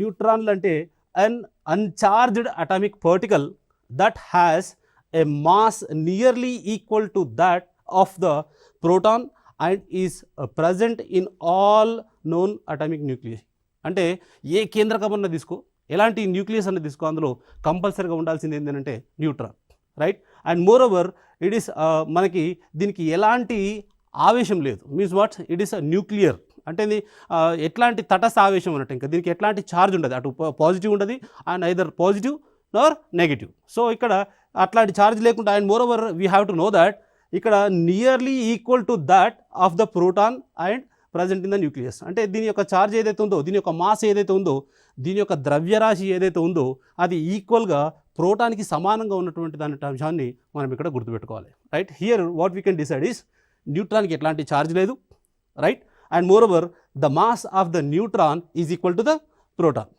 న్యూట్రాన్లు అంటే an uncharged atomic particle that has a mass nearly equal to that of the proton and is present in all known atomic nuclei. అంటే ఏ కేంద్రకం అన్న తీసుకో, ఎలాంటి nucleus అన్న తీసుకో, అందులో కంపల్సరీగా ఉండాల్సింది ఏంటంటే neutron, right. And more over it is మనకి దీనికి ఎలాంటి ఆవేశం లేదు, means what, it is nuclear అంటే ఇది ఎట్లాంటి తటస్థ ఆవేశం అన్నట్టు, ఇంకా దీనికి ఎట్లాంటి ఛార్జ్ ఉండదు, అటు పాజిటివ్ ఉండదు and either positive nor negative. So ఇక్కడ అట్లాంటి ఛార్జ్ లేకుండా, and moreover we have to know that ఇక్కడ nearly equal to that of the proton and present in the nucleus. అంటే దీని యొక్క ఛార్జ్ ఏదైతే ఉందో, దీని యొక్క మాస్ ఏదైతే ఉందో, దీని యొక్క ద్రవ్యరాశి ఏదైతే ఉందో అది ఈక్వల్గా ప్రోటాన్కి సమానంగా ఉన్నటువంటి దాని అంశాన్ని మనం ఇక్కడ గుర్తుపెట్టుకోవాలి, right. Here what we can decide is న్యూట్రాన్కి ఎట్లాంటి ఛార్జ్ లేదు, right. And moreover the mass of the neutron is equal to the proton.